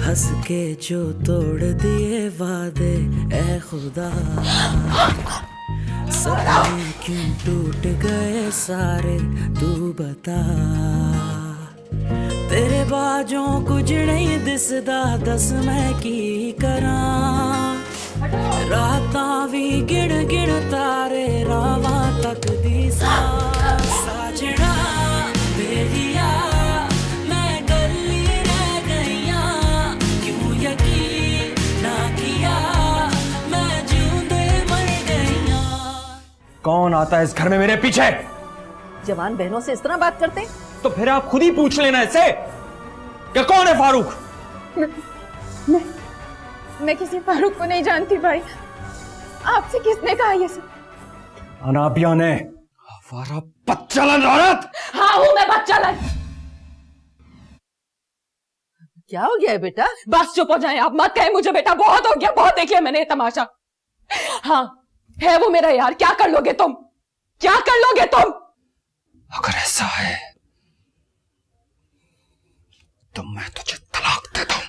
हंस के जो तोड़ दिए वादे ए खुदा, सपने क्यों टूट गए सारे तू बता। तेरे बाजों कुछ नहीं दिसदा, दस मैं की करा। रातां भी गिण गिण तारे रावां तक दी साजना बेलिया। मैं गली रह गईया, क्यों यकीन ना किया, मैं जिऊंदे मर गईया। कौन आता है इस घर में मेरे पीछे? जवान बहनों से इस तरह बात करते हैं? तो फिर आप खुद ही पूछ लेना इससे कि कौन है फारूक। मैं किसी फारूक को नहीं जानती भाई। आपसे किसने कहा ये सब? अनाबिया ने। हमारा बच्चालन औरत। हाँ हूँ मैं बच्चालन। क्या हो गया है बेटा? बस चुप हो जाएं आप, मत कहें मुझे बेटा, बहुत हो गया, बहुत देख लिया मैंने ये तमाशा। हाँ है वो मेरा यार, क्या कर लोगे तुम, क्या कर लोगे तुम? अगर ऐसा है तो मैं तुझे तलाक देता हूं,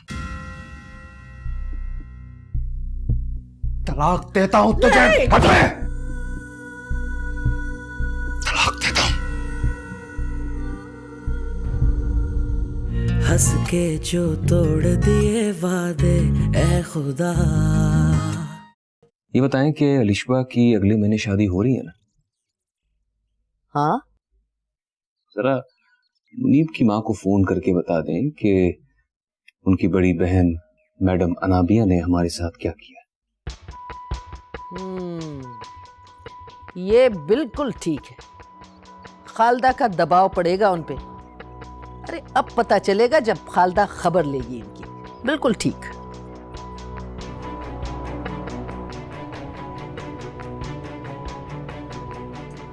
तलाक देता हूं तुझे। हट रहे, तलाक देता हूं। हंस के जो तोड़ दिए वादे ए खुदा। ये बताएं कि अलिशबा की अगले महीने शादी हो रही है ना? हाँ, जरा मुनीब की माँ को फोन करके बता दें कि उनकी बड़ी बहन मैडम अनाबिया ने हमारे साथ क्या किया। ये बिल्कुल ठीक है। खालदा का दबाव पड़ेगा उन पे। अरे अब पता चलेगा जब खालदा खबर लेगी इनकी। बिल्कुल ठीक।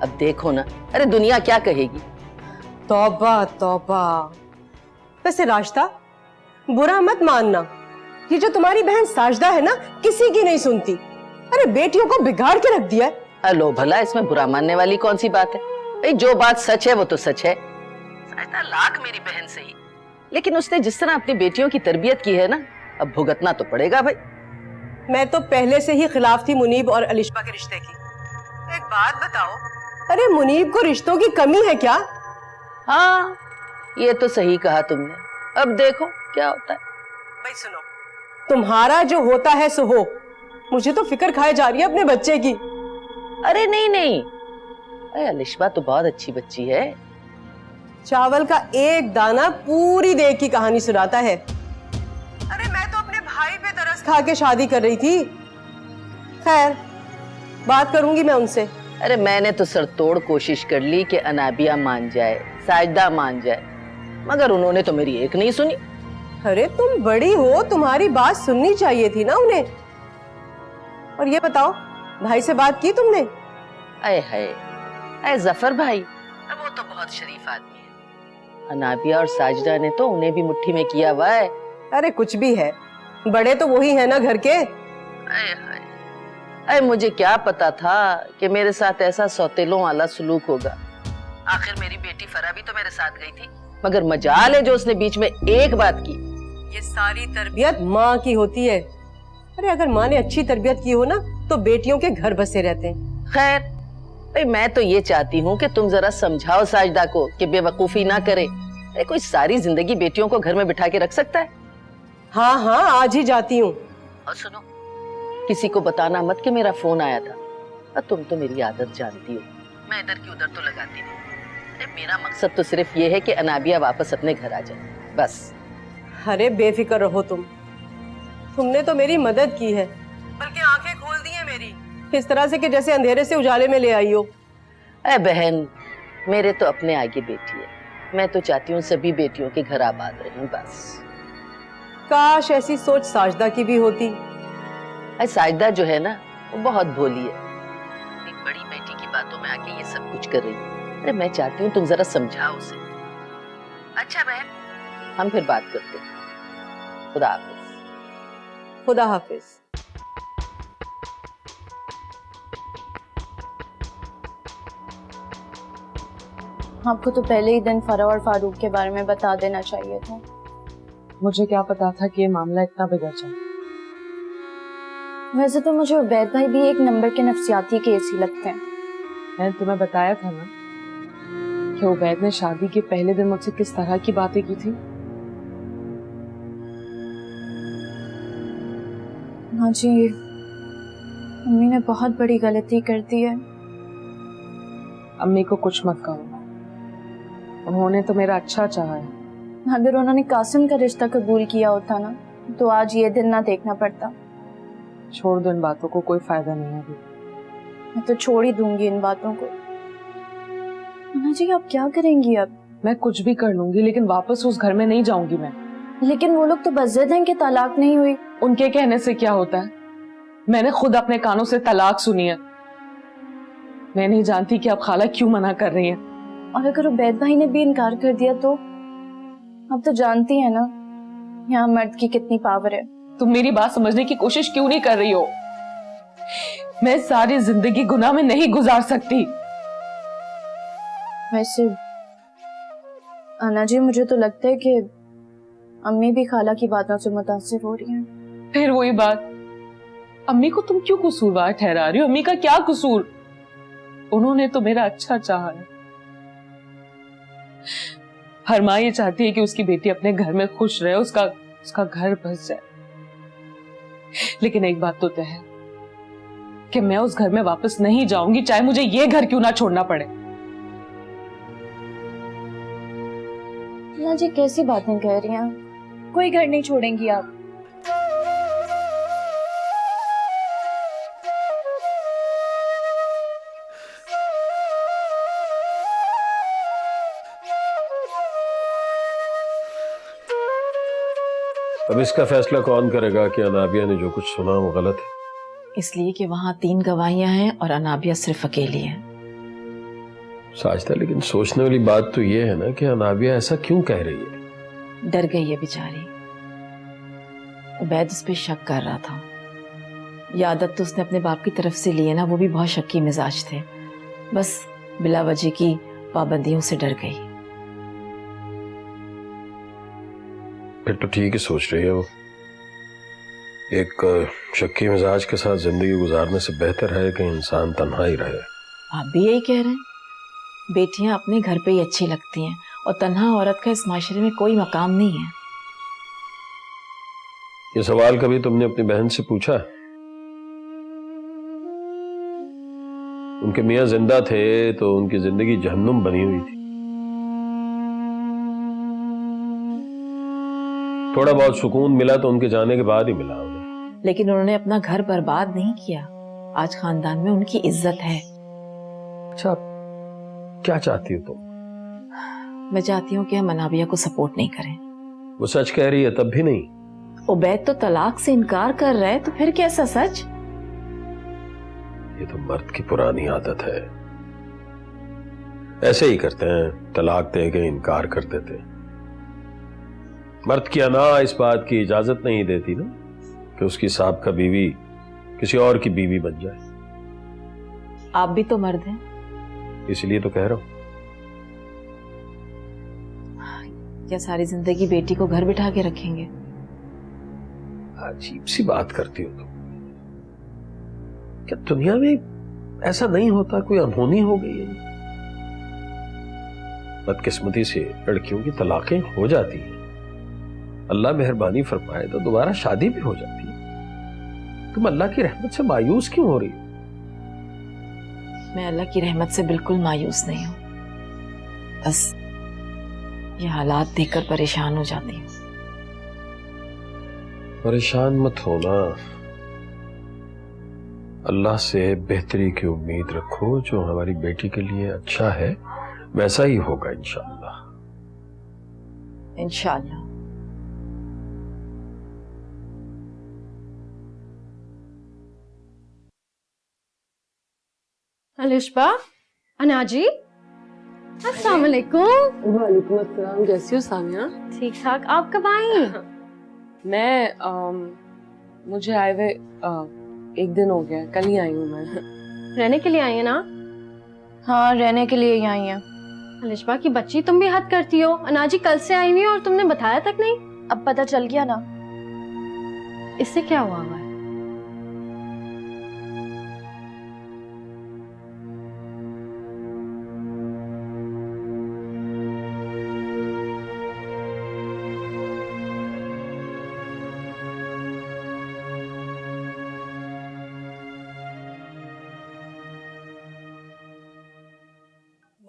अब देखो ना, अरे दुनिया क्या कहेगी। तौबा तौबा। वैसे राशिदा, बुरा मत मानना, ये जो तुम्हारी बहन साजदा है ना, किसी की नहीं सुनती। अरे बेटियों को बिगाड़ के रख दिया है। हेलो भला, इसमें बुरा मानने वाली कौन सी बात है? भाई जो बात सच है वो तो सच है। साजदा लाख मेरी बहन सही, लेकिन उसने जिस तरह अपनी बेटियों की तरबियत की है ना, अब भुगतना तो पड़ेगा भाई। मैं तो पहले से ही खिलाफ थी मुनीब और अलिशबा के रिश्ते की। एक बात बताओ, अरे मुनीब को रिश्तों की कमी है क्या? हाँ ये तो सही कहा तुमने। अब देखो क्या होता है। भाई सुनो, तुम्हारा जो होता है सो हो, मुझे तो फिक्र खाए जा रही है अपने बच्चे की। अरे नहीं नहीं, अरे अलिशबा तो बहुत अच्छी बच्ची है। चावल का एक दाना पूरी देग की कहानी सुनाता है। अरे मैं तो अपने भाई पे तरस खा के शादी कर रही थी। खैर, बात करूंगी मैं उनसे। अरे मैंने तो सरतोड़ कोशिश कर ली कि अनाबिया मान जाए, साजदा मान जाए, मगर उन्होंने तो मेरी एक नहीं सुनी। अरे तुम बड़ी हो, तुम्हारी बात सुननी चाहिए थी ना उन्हें। और ये बताओ, भाई से बात की तुमने? अय है, अय जफर भाई, अब वो तो बहुत शरीफ आदमी है। अनाबिया और साजदा ने तो उन्हें भी मुट्ठी में किया हुआ है। अरे कुछ भी है, बड़े तो वही है ना घर के। अय है, अय मुझे क्या पता था कि मेरे साथ ऐसा सौतेलों वाला सलूक होगा। आखिर मेरी बेटी फरा भी तो मेरे साथ गई थी, मगर मजाल है जो उसने बीच में एक बात की। ये सारी तरबियत माँ की होती है। अरे अगर माँ ने अच्छी तरबियत की हो ना, तो बेटियों के घर बसे रहते हैं। खैर भाई, मैं तो ये चाहती हूँ कि तुम जरा समझाओ साजदा को कि बेवकूफी ना करे। कोई सारी जिंदगी बेटियों को घर में बिठा के रख सकता है? हाँ हाँ, आज ही जाती हूँ। और सुनो, किसी को बताना मत कि मेरा फोन आया था। और तुम तो मेरी आदत जानती हो, मैं इधर की उधर तो लगाती नहीं। मेरा मकसद तो सिर्फ ये है कि अनाबिया वापस अपने घर आ जाए, बस। अरे बेफिक्र रहो तुमने तो मेरी मदद की है, बल्कि आंखें खोल दी है मेरी, इस तरह से कि जैसे अंधेरे से उजाले में ले आई हो। अरे बहन, मेरे तो अपने आगे बेटी है, मैं तो चाहती हूँ सभी बेटियों के घर आबाद रहें, बस। काश ऐसी सोच साजदा की भी होती। अरे साजदा जो है ना, वो बहुत भोली है। एक बड़ी बेटी की बातों में आके ये सब कुछ कर रही है। अरे मैं चाहती हूँ तुम जरा समझाओ उसे। अच्छा बहन, हम फिर बात करते हैं। खुदा हाफिज। खुदा हाफिज। आपको तो पहले ही दिन फरा और फारूक के बारे में बता देना चाहिए था। मुझे क्या पता था कि ये मामला इतना बिगड़ जाए। वैसे तो मुझे उबैद भाई भी एक नंबर के नफ्सियाती केस ही लगते हैं। मैंने तुम्हें बताया था ना कि उबैद ने शादी के पहले दिन मुझसे किस तरह की बातें की थी। हाँ जी, मम्मी ने बहुत बड़ी गलती कर दी है। अम्मी को कुछ मत कहो, उन्होंने तो मेरा अच्छा चाहा है। अगर उन्होंने कासिम का रिश्ता कबूल किया होता ना तो आज ये दिन ना देखना पड़ता। छोड़ दो इन बातों को, कोई फायदा नहीं है अभी। मैं तो छोड़ ही दूंगी इन बातों को। अन्ना जी आप क्या करेंगी अब? मैं कुछ भी कर लूंगी लेकिन वापस उस घर में नहीं जाऊंगी मैं। लेकिन वो लोग तो बज़िद हैं कि तलाक नहीं हुई। उनके कहने से क्या होता है? मैंने खुद अपने कानों से तलाक सुनी है। मैं नहीं जानती कि अब खाला क्यों मना कर रही हैं। और अगर उबैद भाई ने भी इनकार कर दिया तो? अब तो जानती है ना यहाँ मर्द की कितनी पावर है। तुम मेरी बात समझने की कोशिश क्यों नहीं कर रही हो? मैं सारी जिंदगी गुनाह में नहीं गुजार सकती। वैसे अन्ना जी मुझे तो लगता है कि अम्मी भी खाला की बातों से मुतासिर हो रही हैं। फिर वही बात, अम्मी को तुम क्यों कसूरवार ठहरा रही हो? अम्मी का क्या कसूर? उन्होंने तो मेरा अच्छा चाहा है। हर माँ ये चाहती है कि उसकी बेटी अपने घर में खुश रहे, उसका घर बस जाए। लेकिन एक बात तो तय है कि मैं उस घर में वापस नहीं जाऊंगी, चाहे मुझे ये घर क्यों ना छोड़ना पड़े। अन्ना जी कैसी बातें कह रही हैं? कोई घर नहीं छोड़ेंगी आप? अब इसका फैसला कौन करेगा कि अनाबिया ने जो कुछ सुना वो गलत है? इसलिए कि वहां 3 गवाहियां हैं और अनाबिया सिर्फ अकेली है। साजिदा, लेकिन सोचने वाली बात तो ये है ना कि अनाबिया ऐसा क्यों कह रही है? डर गई है बेचारी। उबैद उस पर शक कर रहा था। ये आदत तो उसने अपने बाप की तरफ से ली है ना, वो भी बहुत शक्की मिजाज थे। बस बिला वजह की पाबंदियों से डर गई। फिर तो ठीक ही सोच रही है वो। एक शक्की मिजाज के साथ जिंदगी गुजारने से बेहतर है कि इंसान तन्हा ही रहे। आप भी यही कह रहे हैं? बेटियां अपने घर पे ही अच्छी लगती हैं और तन्हा औरत का इस माशरे में कोई मकाम नहीं है। ये सवाल कभी तुमने अपनी बहन से पूछा? उनके मियां जिंदा थे तो उनकी जिंदगी जहन्नुम बनी हुई थी। थोड़ा बहुत सुकून मिला तो उनके जाने के बाद ही मिला उन्हें। लेकिन उन्होंने अपना घर बर्बाद नहीं किया। आज खानदान में उनकी इज्जत है। अच्छा, क्या चाहती हो तुम? मैं चाहती हूँ कि हम अनाबिया को सपोर्ट नहीं करें। वो सच कह रही है तब भी नहीं। उबैद तो तलाक से इनकार कर रहा है, तो फिर कैसा सच? ये तो मर्द की पुरानी आदत है, ऐसे ही करते हैं, तलाक दे के इनकार कर देते। मर्द की अना इस बात की इजाजत नहीं देती ना कि उसकी साहब का बीवी किसी और की बीवी बन जाए। आप भी तो मर्द हैं। इसलिए तो कह रहा हूं। क्या सारी जिंदगी बेटी को घर बिठा के रखेंगे? अजीब सी बात करती हो तुम। क्या दुनिया में ऐसा नहीं होता, कोई अनहोनी हो गई है? बदकिस्मती से लड़कियों की तलाकें हो जाती हैं, अल्लाह मेहरबानी फरमाए तो दोबारा शादी भी हो जाती है। तुम अल्लाह की रहमत से मायूस क्यों हो रही हो? मैं अल्लाह की रहमत से बिल्कुल मायूस नहीं हूं, बस ये हालात देखकर परेशान हो जाती हूँ। परेशान मत होना, अल्लाह से बेहतरी की उम्मीद रखो। जो हमारी बेटी के लिए अच्छा है वैसा ही होगा इंशाअल्लाह। इंशाअल्लाह। अलिशबा, अनाजी, अस्सलाम वालेकुम। वालेकुम अस्सलाम। कैसी हो सामिया? ठीक ठाक। आप कब आई? मैं मुझे आए हुए 1 दिन हो गया, कल ही आई हूँ मैं। रहने के लिए आई है ना? हाँ रहने के लिए ही आई हैं। अलिशबा की बच्ची, तुम भी हद करती हो। अनाजी कल से आई हुई है और तुमने बताया तक नहीं। अब पता चल गया ना? इससे क्या हुआ है?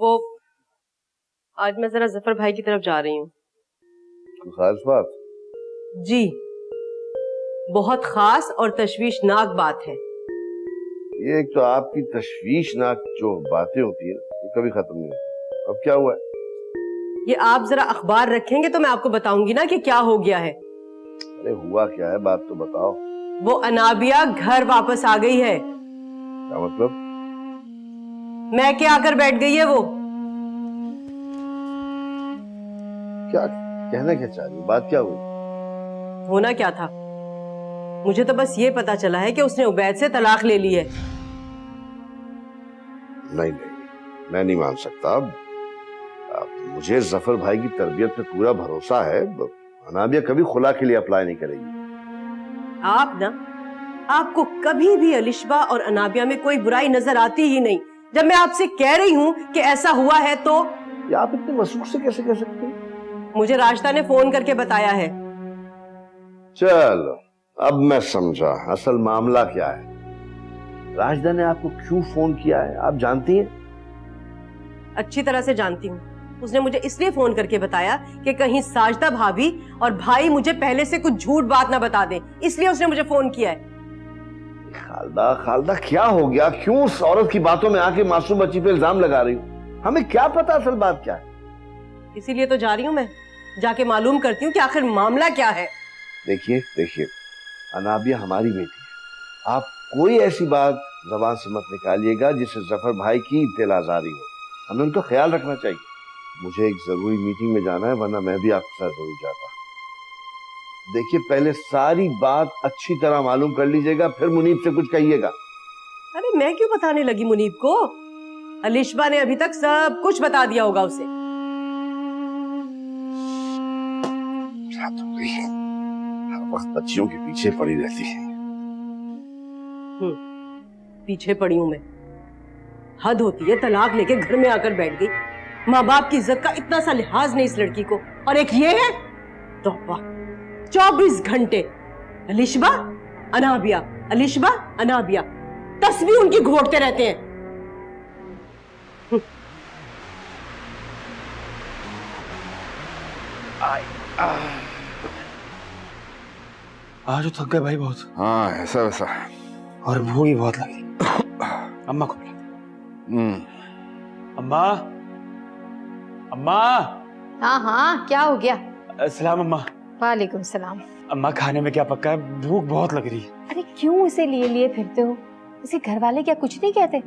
वो आज मैं जरा जफर भाई की तरफ जा रही हूँ। खास बात? जी, बहुत खास और तशवीशनाक बात है। ये एक तो आपकी तशवीशनाक जो बातें होती है ये कभी खत्म नहीं होती। अब क्या हुआ है? ये आप जरा अखबार रखेंगे तो मैं आपको बताऊंगी ना कि क्या हो गया है। अरे हुआ क्या है, बात तो बताओ। वो अनाबिया घर वापस आ गई है। क्या मतलब? मैं क्या आकर बैठ गई है वो। क्या कहना क्या चाह रही हो? बात क्या हुई? होना क्या था, मुझे तो बस ये पता चला है कि उसने उबैद से तलाक ले ली है। नहीं नहीं, मैं नहीं मान सकता। अब मुझे जफर भाई की तरबियत पे पूरा भरोसा है। अनाबिया कभी खुला के लिए अप्लाई नहीं करेगी। आप ना, आपको कभी भी अलिशबा और अनाबिया में कोई बुराई नजर आती ही नहीं। जब मैं आपसे कह रही हूँ कि ऐसा हुआ है तो ये आप इतने वसूख से कैसे कह सकते हैं? मुझे राशिदा ने फोन करके बताया है। चलो अब मैं समझा असल मामला क्या है। राशिदा ने आपको क्यों फोन किया है आप जानती हैं? अच्छी तरह से जानती हूँ। उसने मुझे इसलिए फोन करके बताया कि कहीं साजदा भाभी और भाई मुझे पहले से कुछ झूठ बात ना बता दें, इसलिए उसने मुझे फोन किया है। खालदा खालदा क्या हो गया? क्यों उस औरत की बातों में आके मासूम बच्ची पे इल्जाम लगा रही हूँ? हमें क्या पता असल बात क्या है? इसीलिए तो जा रही हूँ मैं, जाके मालूम करती हूँ कि आखिर मामला क्या है। देखिए देखिए, अनाबिया हमारी बेटी है। आप कोई ऐसी बात जबान से मत निकालिएगा जिससे जफर भाई की इत्तेलाजारी हो। हमें उनका ख्याल रखना चाहिए। मुझे एक जरूरी मीटिंग में जाना है, वरना मैं भी आपके साथ जरूर जाता। देखिए पहले सारी बात अच्छी तरह मालूम कर लीजिएगा, फिर मुनीब से कुछ कहिएगा। अरे मैं क्यों बताने लगी मुनीब को? अलिशबा ने अभी तक सब कुछ बता दिया होगा उसे। हर वक्त बच्चियों के पीछे पड़ी रहती है। पीछे पड़ी हूं मैं? हद होती है, तलाक लेके घर में आकर बैठ गई। माँ बाप की इज्जत का इतना सा लिहाज नहीं इस लड़की को, और एक ये है तौबा, 24 घंटे अलिशबा अनाबिया, अलिशबा अनाबिया, तस्वीर उनकी घोटते रहते हैं। आज तो थक गए भाई बहुत। हाँ ऐसा वैसा, और भूख भी बहुत लगी। अम्मा को बुला। अम्मा, अम्मा। हाँ हाँ, क्या हो गया? सलाम अम्मा। वालेकुम सलाम। अम्मा खाने में क्या पक्का है? भूख बहुत लग रही है। अरे क्यों इसे लिए लिए फिरते हो? इसे घर वाले क्या कुछ नहीं कहते?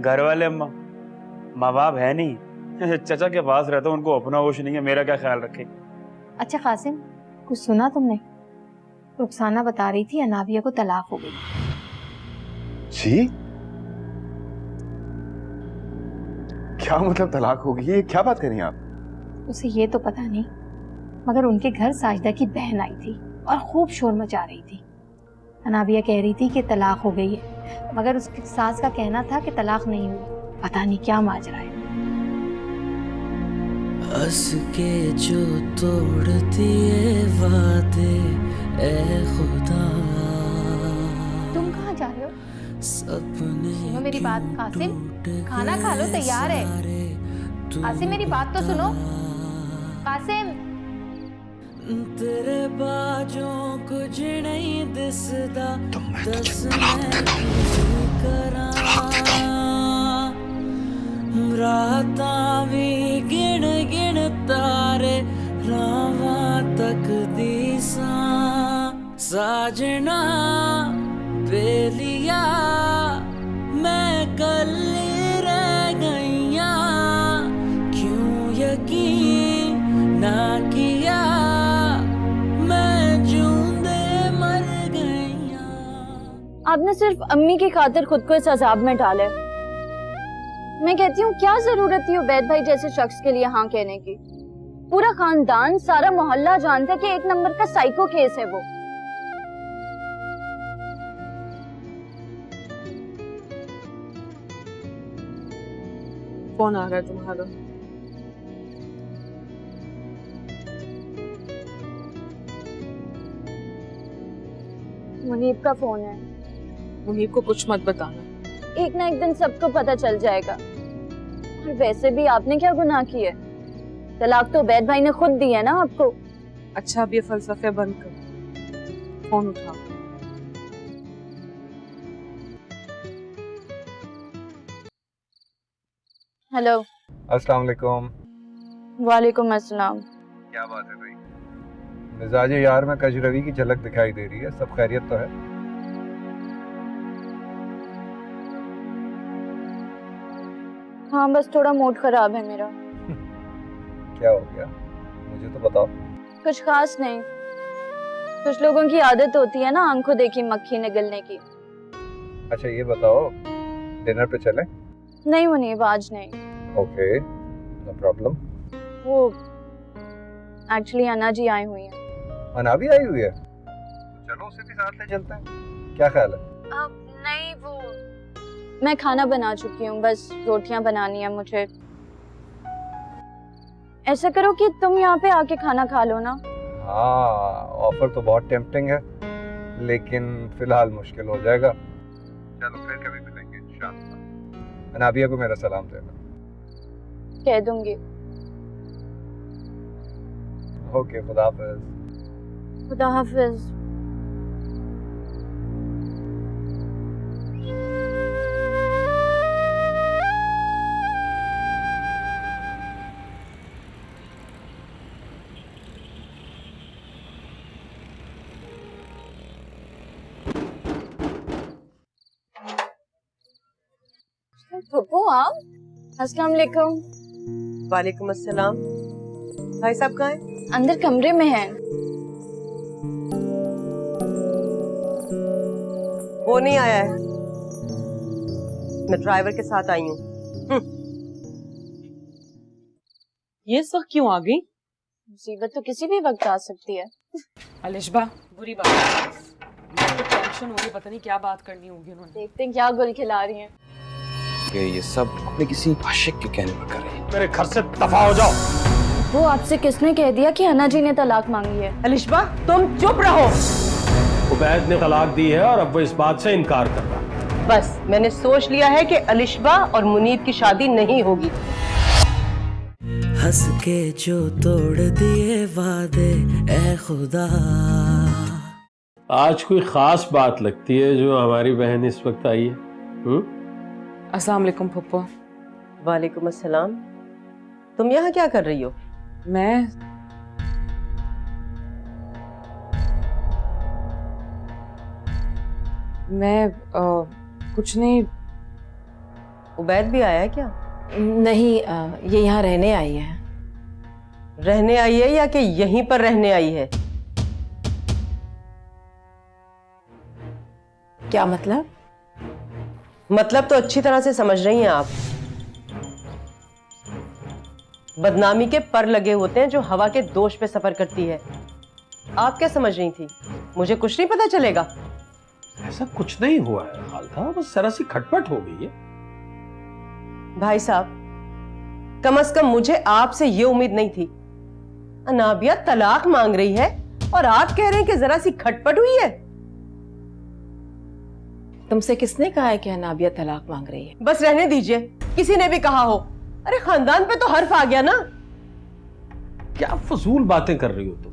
घर वाले अम्मा, माँ बाप है नहीं, चचा के पास रहता हूँ, उनको अपना होश नहीं है, मेरा क्या ख्याल रखे। अच्छा कासिम, कुछ सुना तुमने? रुखसाना बता रही थी अनाबिया को तलाक हो गई। जी? क्या मतलब तलाक हो गई? ये क्या बात कर रही हैं आप? उसे ये तो पता नहीं, मगर उनके घर साजिदा की बहन आई थी और खूब शोर मचा रही थी। अनाबिया कह रही थी कि तलाक हो गई है, मगर उसकी सास का कहना था कि तलाक नहीं हुई। पता नहीं क्या माजरा है। हंस के जो तोड़ दिए वादे ए खुदा। तुम कहाँ जा रहे हो? सपने सुनो मेरी बात कासिम, खाना खा लो, तैयार है। कासिम मेरी बात तो सुनो। कासिम, तेरे बाजों कुछ नहीं दिसदा, दस राता भी गिन गिन तारे रावा तक दिसा। साजना बेलिया मैं कल रह गईया, क्यों यकीन ना किया मैं जूंदे मर गईया। आपने सिर्फ अम्मी की खातिर खुद को इस अजाब में डाला है। मैं कहती हूँ क्या जरूरत थी उबैद भाई जैसे शख्स के लिए हाँ कहने की? पूरा खानदान, सारा मोहल्ला जानता है कि एक नंबर का साइको केस है वो। फोन आ रहा है तुम्हारा। मुनीब का फोन है। मुनीब को कुछ मत बताना। एक ना एक दिन सबको पता चल जाएगा। और वैसे भी आपने क्या गुनाह किया? तलाक तो उबैद भाई ने खुद दी है ना आपको। अच्छा अब ये फलसफे बंद कर, फोन उठाओ। हेलो। अस्सलाम वालेकुम। वालेकुम अस्सलाम। क्या बात है भाई? मिजाज यार में कजरवी की झलक दिखाई दे रही है। सब खैरियत तो है? हाँ बस थोड़ा मूड खराब है मेरा। क्या हो गया? मुझे तो बताओ। कुछ खास नहीं। कुछ लोगों की आदत होती है ना आंखों देखी मक्खी निगलने की। अच्छा ये बताओ, डिनर पे चलें? नहीं मुनीब आज नहीं। Okay no problem. वो एक्चुअली अन्ना जी आई हुई हैं। अना भी आई हुई है? तो चलो उसे भी साथ ले चलते हैं। क्या ख्याल है? नहीं वो मैं खाना बना चुकी हूँ, बस रोटियां बनानी है मुझे। ऐसा करो कि तुम यहाँ पे आके खाना खा लो ना। हाँ ऑफर तो बहुत टेम्पटिंग है, लेकिन फिलहाल मुश्किल हो जाएगा। चलो फिर कभी मिलेंगे इंशाअल्लाह। अनाबिया को मेरा सलाम देना। कह दूंगी। ओके खुदा हाफिज। खुदा हाफिज। पप्पू आप? अस्सलाम वालेकुम। वालेकुम अस्सलाम। भाई साहब कहाँ हैं? अंदर कमरे में हैं। वो नहीं आया है। मैं ड्राइवर के साथ आई हूँ। ये इस वक्त क्यों आ गई? मुसीबत तो किसी भी वक्त आ सकती है। अलिशबा बुरी बात है। मुझे टेंशन हो रही, पता नहीं क्या बात करनी होगी उन्होंने। देखते हैं क्या गुल खिला रही हैं। कि ये सब अपने किसी आशिक के कहने पर कर रही है। मेरे घर से दफा हो जाओ। वो आपसे किसने कह दिया कि अन्ना जी ने तलाक मांगी है? अलिशबा तुम चुप रहो। उबैद ने तलाक दी है और अब वो इस बात से इनकार कर रहा है। बस मैंने सोच लिया है कि अलिशबा और मुनीब की शादी नहीं होगी। हंस के जो तोड़ दिए वादे ए खुदा। आज कोई खास बात लगती है जो हमारी बहन इस वक्त आई है। अस्सलाम वालेकुम पप्पू। वालेकुम अस्सलाम। तुम यहाँ क्या कर रही हो? मैं कुछ नहीं। उबैद भी आया है क्या? नहीं ये यहाँ रहने आई है। रहने आई है या कि यहीं पर रहने आई है? क्या मतलब? मतलब तो अच्छी तरह से समझ रही हैं आप। बदनामी के पर लगे होते हैं जो हवा के दोष पे सफर करती है। आप क्या समझ रही थी? मुझे कुछ नहीं पता चलेगा? ऐसा कुछ नहीं हुआ है खालदा, बस जरा सी खटपट हो गई है। भाई साहब कम से कम मुझे आपसे ये उम्मीद नहीं थी। अनाबिया तलाक मांग रही है और आप कह रहे हैं कि जरा सी खटपट हुई है। तुमसे किसने कहा है कि अनाबिया तलाक मांग रही है? बस रहने दीजिए, किसी ने भी कहा हो। अरे खानदान पे तो हर्फ आ गया ना। क्या फजूल बातें कर रही हो तुम?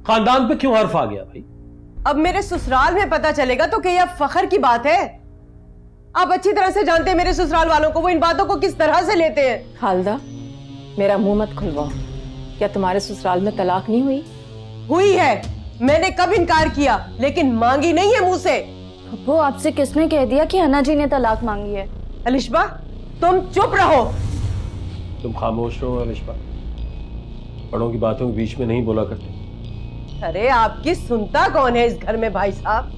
खानदान पे क्यों हर्फ आ गया भाई? अब मेरे ससुराल में पता चलेगा तो क्या यह फखर की बात है? आप अच्छी तरह से जानते हैं मेरे ससुराल वालों को, वो इन बातों को किस तरह से लेते हैं। खालदा मेरा मुंह मत खुलवाओ। क्या तुम्हारे ससुराल में तलाक नहीं हुई? हुई है, मैंने कब इनकार किया, लेकिन मांगी नहीं है मुंह से। वो आपसे किसने कह दिया कि अन्ना जी ने तलाक मांगी है? अलिशबा तुम चुप रहो। तुम खामोश रहो अलिशबा, बड़ों की बातों के बीच में नहीं बोला करते। अरे आपकी सुनता कौन है इस घर में भाई साहब?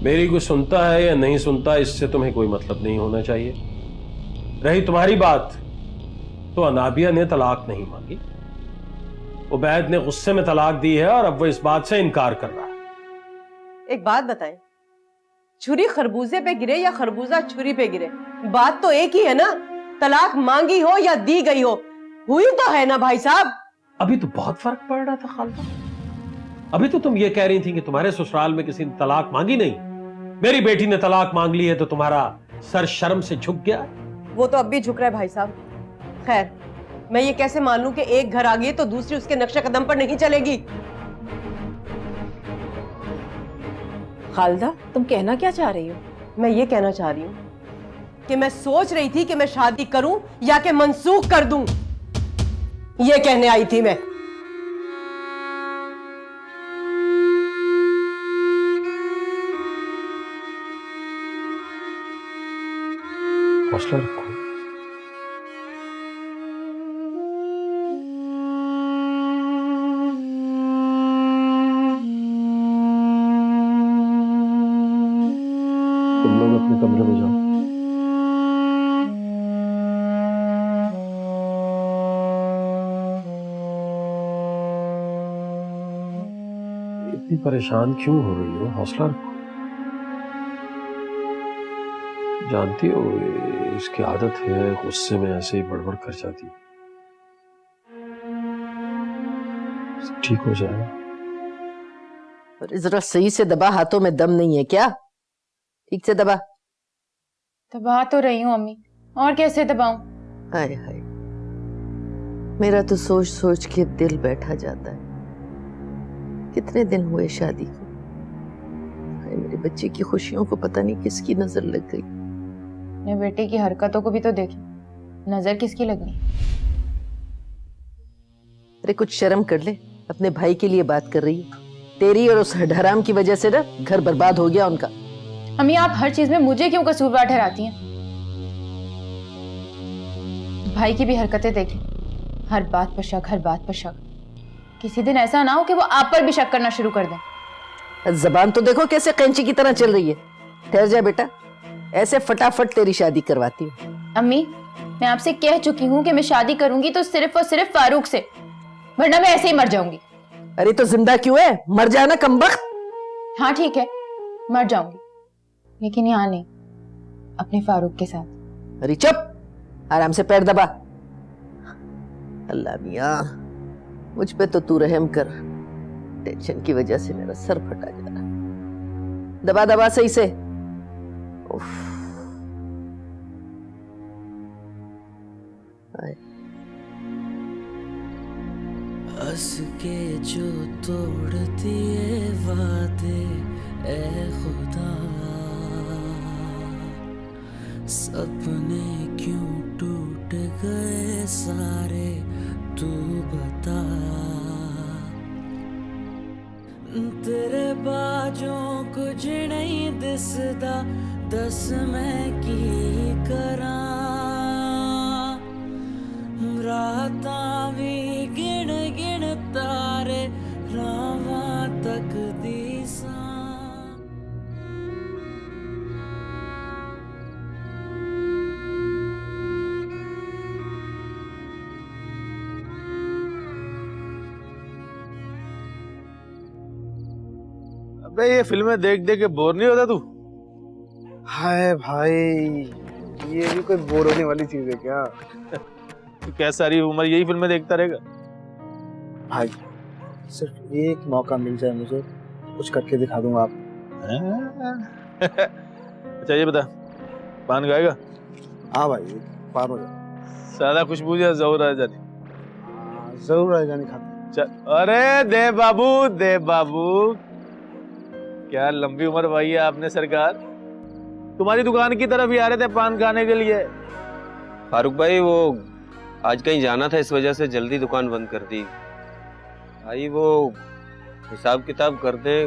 मेरी कोई सुनता है या नहीं सुनता इससे तुम्हें कोई मतलब नहीं होना चाहिए। रही तुम्हारी बात, तो अनाबिया ने तलाक नहीं मांगी, उबैद ने गुस्से में तलाक दी है और अब वो इस बात से इनकार कर रहा है। एक बात बताएं, छुरी खरबूजे पे गिरे या खरबूजा छुरी पे गिरे, बात तो एक ही है ना। तलाक मांगी हो या दी गई हो, हुई तो है ना भाई साहब। अभी तो बहुत फर्क पड़ रहा था खालदा। अभी तो तुम ये कह रही थी कि तुम्हारे ससुराल में किसी ने तलाक मांगी नहीं, मेरी बेटी ने तलाक मांग ली है तो तुम्हारा सर शर्म से झुक गया। वो तो अब भी झुक रहा है भाई साहब। खैर, मैं ये कैसे मान लूं कि एक घर आ गई तो दूसरी उसके नक्शे कदम पर नहीं चलेगी। खालदा, तुम कहना क्या चाह रही हो? मैं ये कहना चाह रही हूँ कि मैं सोच रही थी कि मैं शादी करूं या कि मनसूख कर दूं, ये कहने आई थी मैं। हौसला रखो। तुम लोग अपने कमरे में जाओ। इतनी परेशान क्यों हो रही हो? हौसला रखो। जानती हो इसकी आदत है गुस्से में ऐसे ही बड़बड़ कर जाती है। ठीक हो जाएगा। और जरा सही से दबा, हाथों में दम नहीं है क्या? ठीक से दबा। दबा तो रही हूँ अम्मी, और कैसे दबाऊं? हाय हाय, मेरा तो सोच सोच के दिल बैठा जाता है। कितने दिन हुए शादी को, हाय मेरे बच्चे की खुशियों को पता नहीं किसकी नजर लग गई। मेरे बेटे की हरकतों को भी तो देखें, नजर किसकी लगनी? अरे कुछ शर्म कर ले, अपने भाई के लिए बात कर रही है। तेरी और उस हराम की वजह से ना घर बर्बाद हो गया उनका। अम्मी, आप हर चीज में मुझे क्यों कसूरवार ठहराती हैं? भाई की भी हरकतें देखें, हर बात पर शक, हर बात पर शक। किसी दिन ऐसा ना हो कि वो आप पर भी शक करना शुरू कर दें। जबान तो देखो कैसे कैंची की तरह चल रही है। ठहर जा बेटा, ऐसे फटाफट तेरी शादी करवाती हूँ। अम्मी, मैं आपसे कह चुकी हूँ कि मैं शादी करूंगी तो सिर्फ और सिर्फ फारूक से, वरना मैं ऐसे ही मर जाऊंगी। अरे तो जिंदा क्यों है, मर जाना कमबख्त। हाँ ठीक है, मर जाऊंगी, लेकिन यहाँ नहीं, अपने फारूक के साथ। अरे चुप, आराम से पैर दबा। अल्लाह मियां, मुझ पे तो तू रहम कर, टेंशन की वजह से मेरा सर फटा जा रहा। दबा दबा सही से। उफ। हंस के जो तोड़ दिए वादे ए खुदा, सपने क्यों टूट गए सारे तू बता। तेरे बाजों कुछ नहीं दिसदा, दस मैं की करा। रातां भी गिण गिण तारे रावां तक दीसा। अबे ये फिल्में देख देख के बोर नहीं होता तू? हाय भाई, ये भी कोई बोर होने वाली चीज है क्या? तू क्या सारी उम्र यही फिल्में देखता रहेगा? भाई सिर्फ एक मौका मिल जाए मुझे, कुछ करके दिखा दूंगा आप। अच्छा ये बता, पान खाएगा? हाँ भाई, पान हो जाए। सादा खुशबू या जहर आ जाती? जरूर आ जाने खाते। चल, अरे दे बाबू, दे बाबू। क्या लंबी उम्र भाई है आपने सरकार। तुम्हारी दुकान की तरफ ही आ रहे थे पान खाने के लिए। फारूक भाई, वो आज कहीं जाना था, इस वजह से जल्दी दुकान बंद कर दी। भाई वो हिसाब किताब कर दे,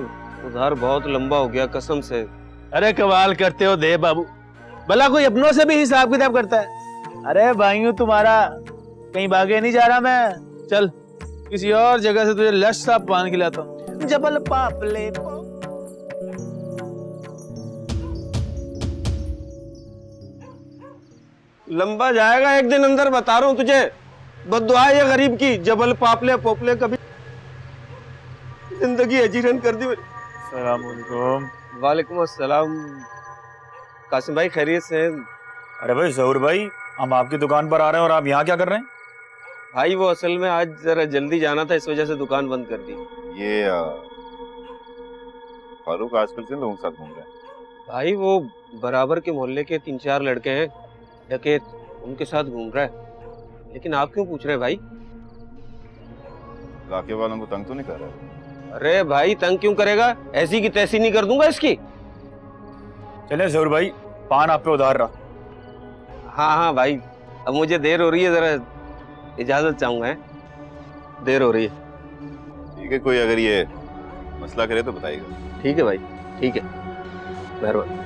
उधार बहुत लंबा हो गया कसम से। अरे कमाल करते हो दे बाबू, भला कोई अपनों से भी हिसाब किताब करता है? अरे भाइयों तुम्हारा कहीं भागे नहीं जा रहा मैं। चल किसी और जगह से तुझे लश सा पान खिलाता हूँ। जबल पापले लंबा जाएगा एक दिन अंदर, बता रहा हूं तुझे। बद्दुआ है ये गरीब की, जबल पापले पोपले कभी जिंदगी अजीरन कर दी मेरी। सलाम अलैकुम। वालेकुम अस्सलाम। कासिम भाई खैरियत से? अरे भाई जहूर भाई, हम आपकी दुकान पर आ रहे हैं और आप यहाँ क्या कर रहे हैं? भाई वो असल में आज जरा जल्दी जाना था, इस वजह से दुकान बंद कर दी। ये फारूक आजकल किन लोगों के साथ घूम रहे हैं? भाई वो बराबर के मोहल्ले के 3-4 लड़के हैं डकैत, उनके साथ घूम रहा है। लेकिन आप क्यों पूछ रहे हैं भाई? इलाके वालों को तंग तो नहीं कर रहे? अरे भाई तंग क्यों करेगा, ऐसी की तैसी नहीं कर दूंगा इसकी। चले जहूर भाई, पान आप पे उधार रहा। हाँ हाँ भाई, अब मुझे देर हो रही है, जरा इजाजत चाहूंगा। है देर हो रही है। ठीक है, कोई अगर ये मसला करे तो बताइएगा। ठीक है भाई, ठीक है, मेहरबानी।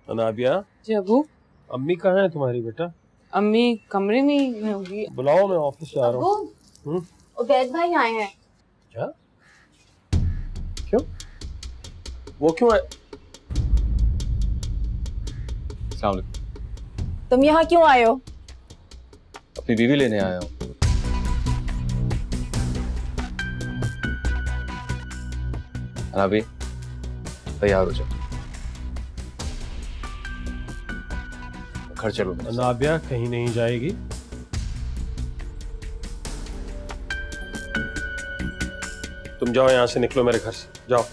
अनाबिया, जी अबू। अम्मी कहाँ है तुम्हारी बेटा? अम्मी कमरे में होगी। बुलाओ, मैं ऑफिस जा रहा हूँ। उबैद भाई आए हैं। क्या? क्यों? वो क्यों है? अस्सलाम वालेकुम। तुम यहाँ क्यों आए हो? अपनी बीवी लेने आया हूँ। अनाबी, तैयार हो जाओ, घर चलो। अनाबिया कहीं नहीं जाएगी। तुम जाओ, यहाँ से निकलो, मेरे घर से जाओ।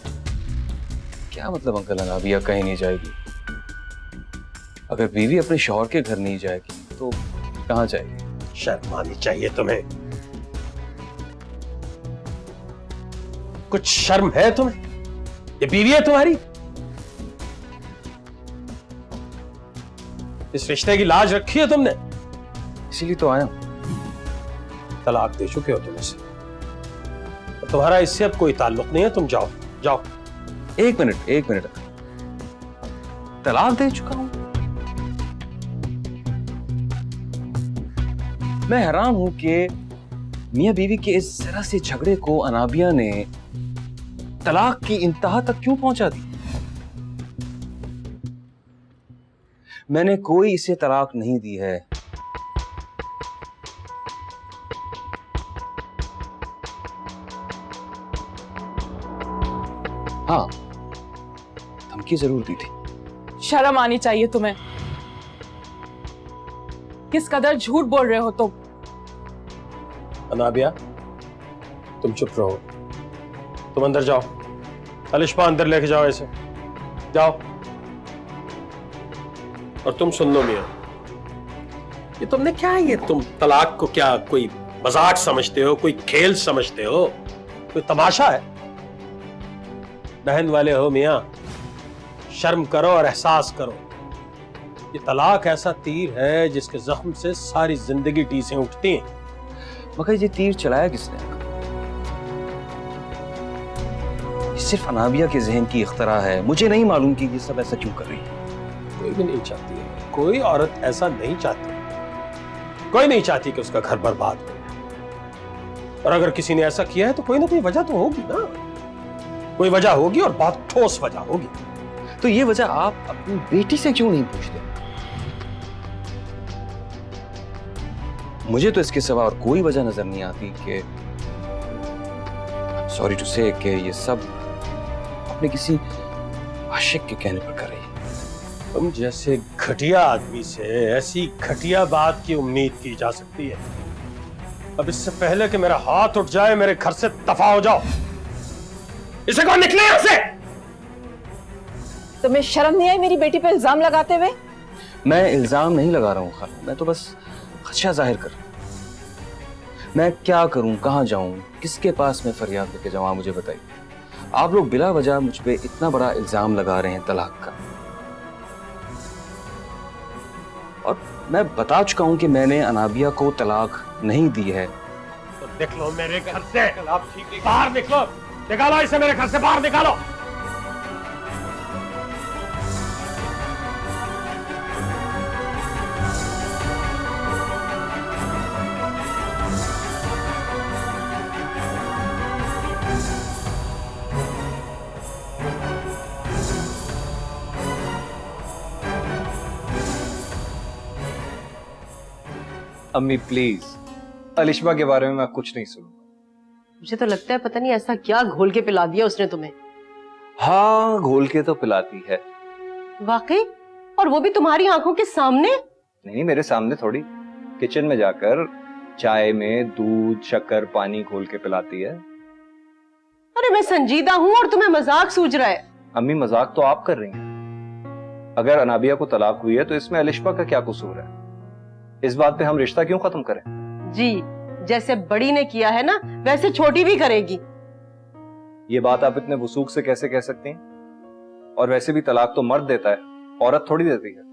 क्या मतलब अंकल, अनाबिया कहीं नहीं जाएगी? अगर बीवी अपने शौहर के घर नहीं जाएगी तो कहाँ जाएगी? शर्म आनी चाहिए तुम्हें। कुछ शर्म है तुम्हें? ये बीवी है तुम्हारी? इस रिश्ते की लाज रखी है तुमने? इसीलिए तो आया हूं। तलाक दे चुके हो तुम इसे, और तुम्हारा इससे अब कोई ताल्लुक नहीं है। तुम जाओ जाओ। एक मिनट, तलाक दे चुका हूं? मैं हैरान हूं कि मियां बीवी के इस जरा से झगड़े को अनाबिया ने तलाक की इंतहा तक क्यों पहुंचा दी। मैंने कोई इसे तलाक नहीं दी है। हाँ, धमकी जरूर दी थी। शर्म आनी चाहिए तुम्हें। किस कदर झूठ बोल रहे हो तुम। अनाबिया, तुम चुप रहो, तुम अंदर जाओ। अलिशा अंदर लेके जाओ, ऐसे जाओ। और तुम सुन लो मियां, ये तुमने क्या है, ये तुम तलाक को क्या कोई मजाक समझते हो, कोई खेल समझते हो, कोई तमाशा है? बहन वाले हो मियां, शर्म करो और एहसास करो। ये तलाक ऐसा तीर है जिसके जख्म से सारी जिंदगी टीसें उठती हैं। मगर ये तीर चलाया किसने? ये सिर्फ अनाबिया के जहन की इख्तरा है। मुझे नहीं मालूम कि ये सब ऐसा क्यों कर रही है। कोई भी नहीं चाहती है, कोई औरत ऐसा नहीं चाहती। कोई नहीं चाहती कि उसका घर बर्बाद हो। और अगर किसी ने ऐसा किया है तो कोई ना कोई वजह तो होगी ना, कोई वजह होगी और बहुत ठोस वजह होगी। तो ये वजह आप अपनी बेटी से क्यों नहीं पूछते? मुझे तो इसके सिवा और कोई वजह नजर नहीं आती कि सॉरी टू से कि ये सब अपने किसी आशिक के कहने पर कर रही है। तुम जैसे घटिया आदमी से ऐसी घटिया बात की उम्मीद की जा सकती है? अब इससे पहले कि मेरा हाथ उठ जाए, मेरे घर से दफा हो जाओ। इसे कौन निकले यहां से? तुम्हें शर्म नहीं आई मेरी बेटी पे इल्जाम लगाते हुए? मैं इल्जाम नहीं लगा रहा हूँ खाला, मैं तो बस खदशा जाहिर कर रहा हूं। मैं क्या करूं, कहां जाऊं, किसके पास मैं फरियाद लेके जाऊं, मुझे बताइए। आप लोग बिला वजह मुझ पे इतना बड़ा इल्जाम लगा रहे हैं तलाक का, और मैं बता चुका हूं कि मैंने अनाबिया को तलाक नहीं दी है। तो निकलो मेरे घर से, बाहर निकलो, निकालो इसे मेरे घर से बाहर निकालो। अम्मी प्लीज, अलिशबा के बारे में मैं कुछ नहीं सुनूंगा। मुझे तो लगता है पता नहीं ऐसा क्या घोल के पिला दिया उसने तुम्हें। हाँ, घोल के तो पिलाती है। वाकई? और वो भी तुम्हारी आंखों के सामने? नहीं, मेरे सामने थोड़ी, किचन में जाकर चाय में दूध, शक्कर, पानी घोल के पिलाती है। अरे मैं संजीदा हूँ और तुम्हें मजाक सूझ रहा है। अम्मी मजाक तो आप कर रही हैं। अगर अनाबिया को तलाक हुई है तो इसमें अलिशबा का क्या कसूर है? इस बात पे हम रिश्ता क्यों खत्म करें? जी, जैसे बड़ी ने किया है ना वैसे छोटी भी करेगी। ये बात आप इतने वसूख से कैसे कह सकती हैं? और वैसे भी तलाक तो मर्द देता है, औरत थोड़ी देती है।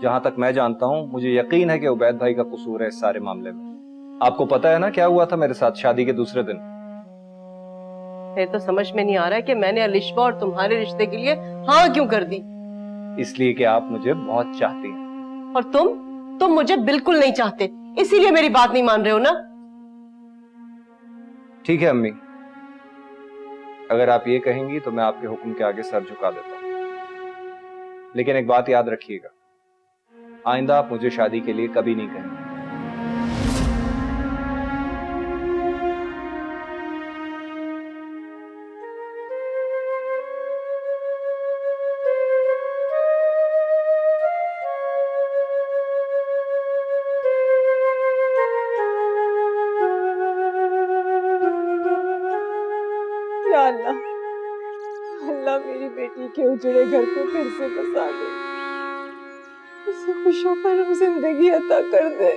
जहां तक मैं जानता हूं, मुझे यकीन है कि उबैद भाई का कसूर है इस सारे मामले में। आपको पता है ना क्या हुआ था मेरे साथ शादी के दूसरे दिन? फिर तो समझ में नहीं आ रहा है कि मैंने अलिशबा और तुम्हारे रिश्ते के लिए हाँ क्यों कर दी। इसलिए कि आप मुझे बहुत चाहती हैं। और तुम मुझे बिल्कुल नहीं चाहते, इसीलिए मेरी बात नहीं मान रहे हो ना। ठीक है अम्मी, अगर आप ये कहेंगी तो मैं आपके हुक्म के आगे सर झुका देता हूं। लेकिन एक बात याद रखिएगा, आइंदा आप मुझे शादी के लिए कभी नहीं कहेंगे। अल्लाह मेरी बेटी के उजड़े घर को फिर से बसा दे, उसे खुशियों पर जिंदगी अता कर दे।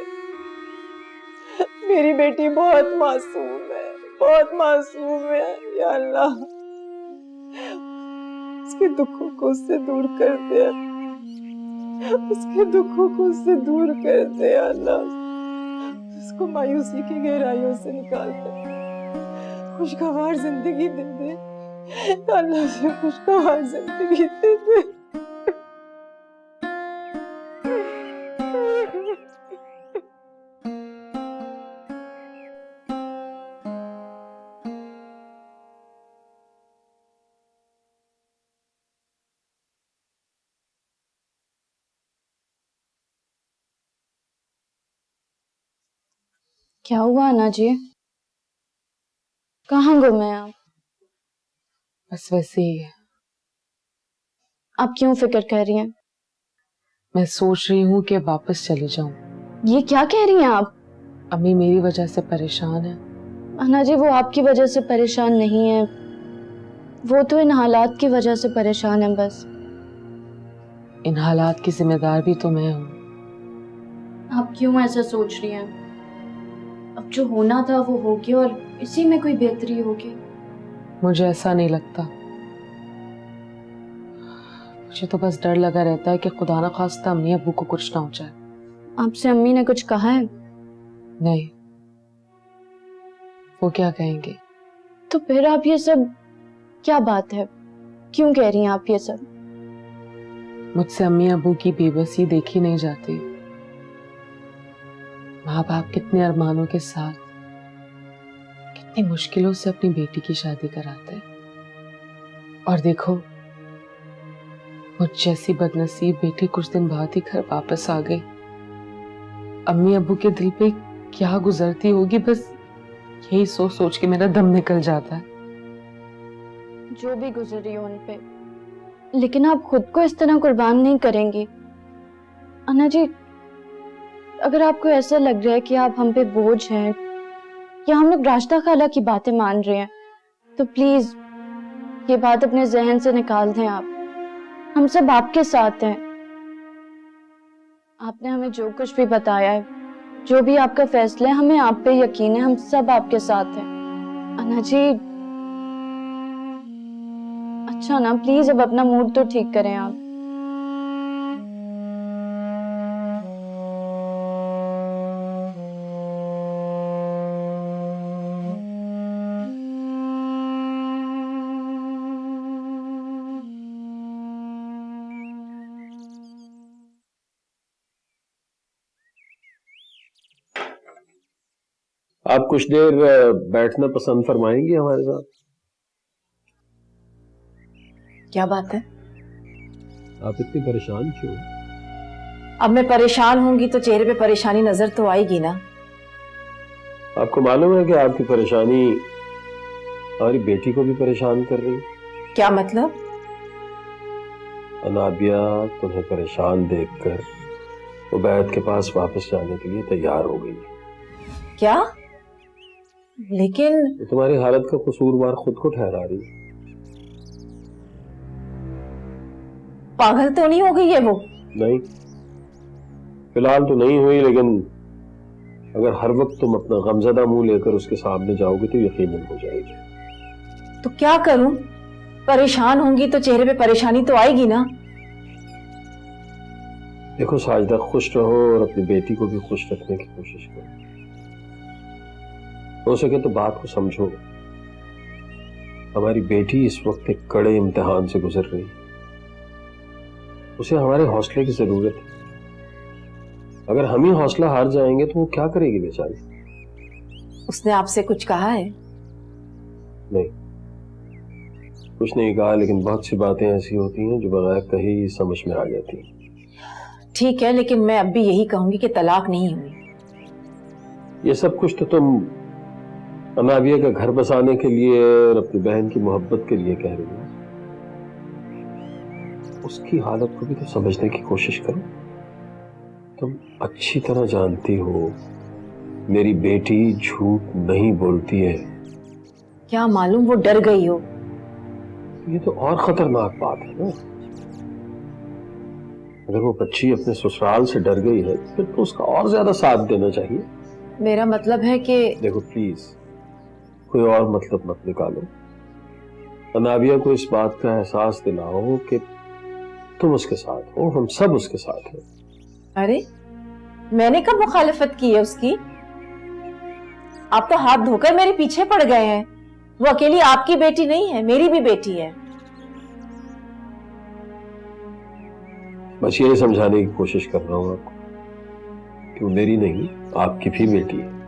मेरी बेटी बहुत मासूम है, बहुत मासूम है। या अल्लाह उसके दुखों को उससे दूर कर दे, उसके दुखों को उससे दूर कर दे। अल्लाह उसको मायूसी की गहराइयों से निकाल दे, खुशगवार जिंदगी दे दे। अल्लाह से खुशगवार जिंदगी दे दे। क्या हुआ अन्ना जी? कहाँ गुमे आप? बस वैसे ही है। आप क्यों फिक्र कर रही हैं? मैं सोच रही हूँ कि वापस चले जाऊं। ये क्या कह रही हैं आप? अम्मी मेरी वजह से परेशान है। अन्ना जी, वो आपकी वजह से परेशान नहीं है, वो तो इन हालात की वजह से परेशान है बस। इन हालात की जिम्मेदार भी तो मैं हूँ। आप क्यों ऐसा सोच रही हैं? अब जो होना था वो हो गया और इसी में कोई बेहतरी होगी। मुझे ऐसा नहीं लगता। मुझे तो बस डर लगा रहता है कि खुदा ना खास्ता अम्मी अब्बू को कुछ ना हो जाए। आपसे अम्मी ने कुछ कहा है? नहीं। वो क्या कहेंगे? तो फिर आप ये सब क्या बात है, क्यों कह रही हैं आप ये सब? मुझसे अम्मी अब्बू की बेबसी देखी नहीं जाती। माँ बाप कितने अरमानों के साथ कितनी मुश्किलों से अपनी बेटी की शादी कराते हैं, और देखो मुझ जैसी बदनसीब बेटी कुछ दिन बाद ही घर वापस आ गई। अम्मी अब्बू के दिल पे क्या गुजरती होगी, बस यही सोच सोच के मेरा दम निकल जाता है। जो भी गुजरी हो उन पे, लेकिन आप खुद को इस तरह कुर्बान नहीं करेंगी। अन्ना जी, अगर आपको ऐसा लग रहा है कि आप हम पे बोझ हैं या हम लोग राशिदा खाला की बातें मान रहे हैं, तो प्लीज ये बात अपने जहन से निकाल दें। हम सब आपके साथ हैं। आपने हमें जो कुछ भी बताया है, जो भी आपका फैसला है, हमें आप पे यकीन है। हम सब आपके साथ हैं। अन्ना जी, अच्छा ना, प्लीज अब अपना मूड तो ठीक करें आप। आप कुछ देर बैठना पसंद फरमाएंगे हमारे साथ? क्या बात है? आप इतनी परेशान क्यों? अब मैं परेशान होंगी तो चेहरे पे परेशानी नजर तो आएगी ना। आपको मालूम है कि आपकी परेशानी हमारी बेटी को भी परेशान कर रही है? क्या मतलब? अनाबिया तुम्हें परेशान देखकर उबैद के पास वापस जाने के लिए तैयार हो गई है। क्या? लेकिन तो तुम्हारी हालत का कसूरवार खुद को ठहरा रही है। पागल तो नहीं हो गई है वो? नहीं, फिलहाल तो नहीं हुई, लेकिन अगर हर वक्त तुम अपना गमजदा मुंह लेकर उसके सामने जाओगे तो यकीनन हो जाएगी। तो क्या करूं? परेशान होंगी तो चेहरे पे परेशानी तो आएगी ना। देखो साजिदा, खुश रहो और अपनी बेटी को भी खुश रखने की कोशिश करो। हो सके तो बात को समझो। हमारी बेटी इस वक्त एक कड़े इम्तिहान से गुजर रही है, उसे हमारे हौसले की जरूरत है। अगर हम ही हौसला हार जाएंगे तो वो क्या करेगी बेचारी? उसने आपसे कुछ कहा है? नहीं, कुछ नहीं कहा, लेकिन बहुत सी बातें ऐसी होती हैं जो बगैर कहे ही समझ में आ जाती हैं। ठीक है, लेकिन मैं अब भी यही कहूंगी कि तलाक नहीं हुई। ये सब कुछ तो तुम अनाबिया का घर बसाने के लिए और अपनी बहन की मोहब्बत के लिए कह रही हो। उसकी हालत को भी तो समझने की कोशिश करो। तुम अच्छी तरह जानती हो मेरी बेटी झूठ नहीं बोलती है। क्या मालूम वो डर गई हो। ये तो और खतरनाक बात है ना। अगर वो बच्ची अपने ससुराल से डर गई है फिर तो उसका और ज्यादा साथ देना चाहिए। मेरा मतलब है कि देखो प्लीज, कोई और मतलब मत निकालो। अनाबिया को इस बात का एहसास दिलाओ कि तुम उसके साथ हो, हम सब उसके साथ हैं। अरे मैंने कब मुखालिफत की है उसकी? आप तो हाथ धोकर मेरे पीछे पड़ गए हैं। वो अकेली आपकी बेटी नहीं है, मेरी भी बेटी है। बस यही समझाने की कोशिश कर रहा हूं आपको कि वो मेरी नहीं, आपकी भी बेटी है।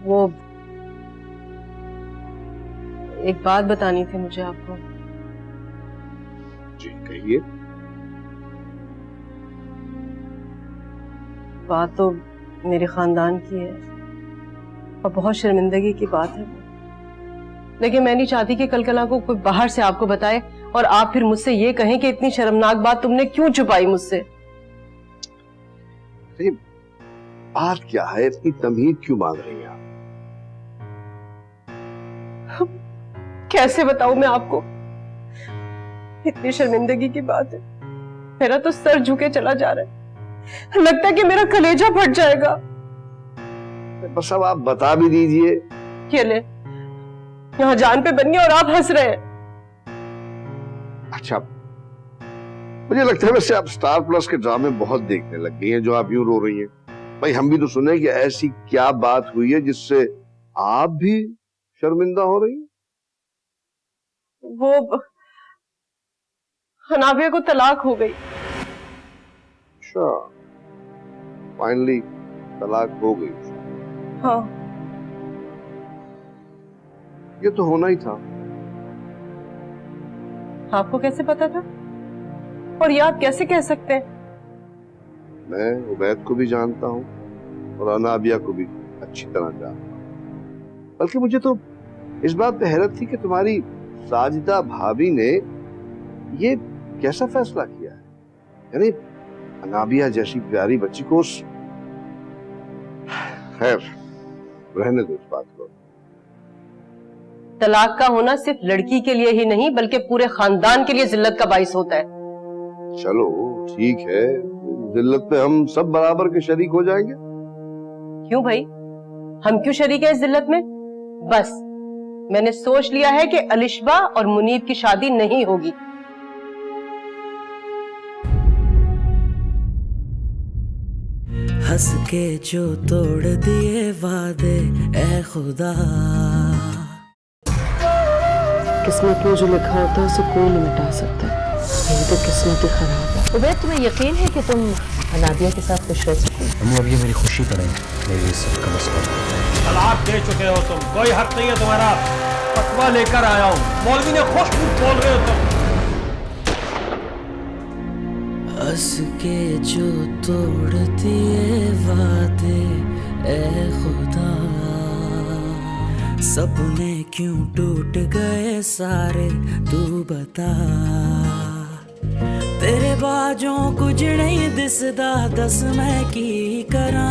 वो एक बात बतानी थी मुझे आपको। जी कहिए। बात तो मेरे खानदान की है और बहुत शर्मिंदगी की बात है, लेकिन मैं नहीं चाहती कि कल कला को कोई बाहर से आपको बताए और आप फिर मुझसे ये कहें कि इतनी शर्मनाक बात तुमने क्यों छुपाई मुझसे। बात क्या है, इतनी तमहीद क्यों मांग रही हैं आप? कैसे बताऊं मैं आपको, इतनी शर्मिंदगी की बात है। मेरा तो सर झुके चला जा रहा है, लगता है कि मेरा कलेजा फट जाएगा। बस अब आप बता भी दीजिए। ये ले, यहाँ जान पे बन गया और आप हंस रहे हैं। अच्छा, मुझे लगता है वैसे आप स्टार प्लस के ड्रामे बहुत देखने लग गई हैं जो आप यूं रो रही हैं। भाई हम भी तो सुने कि ऐसी क्या बात हुई है जिससे आप भी शर्मिंदा हो रही हैं? वो अनाबिया को तलाक हो गई। अच्छा, फाइनली तलाक हो गई। हाँ, ये तो होना ही था। आपको कैसे पता था? और ये आप कैसे कह सकते हैं? मैं उबैद को भी जानता हूँ और अनाबिया को भी अच्छी तरह जानता हूँ। बल्कि मुझे तो इस बात पे हैरत थी कि तुम्हारी साजिदा भाभी ने ये कैसा फैसला किया है, यानी अनाबिया जैसी प्यारी बच्ची को उस... खैर रहने दो इस बात को। तलाक का होना सिर्फ लड़की के लिए ही नहीं बल्कि पूरे खानदान के लिए जिल्लत का बाइस होता है। चलो ठीक है, जिल्लत पे हम सब बराबर के शरीक हो जाएंगे। क्यों भाई, हम क्यों शरीक है इस जिल्लत में? बस मैंने सोच लिया है कि अलिशबा और मुनीब की शादी नहीं होगी। हंस के जो तोड़ दिए वादे ए खुदा। किस्मत में जो लिखा होता है उसे कोई नहीं मिटा सकता। यही तो किस्मत ही खराब है। उबैद, तुम्हें यकीन है कि तुम अनाबिया के साथ खुश रह सकोगे? अम्मी अब ये मेरी खुशी का नहीं, मेरी इज्जत का मसला है। तलाक दे चुके हो तुम, कोई हक नहीं है तुम्हारा। फतवा लेकर आया हूँ, मौलवी ने खुश बोल रहे हो तुम। हंस के जो तोड़ दिए वादे ए खुदा, सपने क्यों टूट गए सारे तू बता। तेरे बाजों कुछ नहीं दिसदा, दस मैं की करा।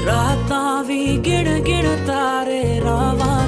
रातां भी गिण गिण तारे रावां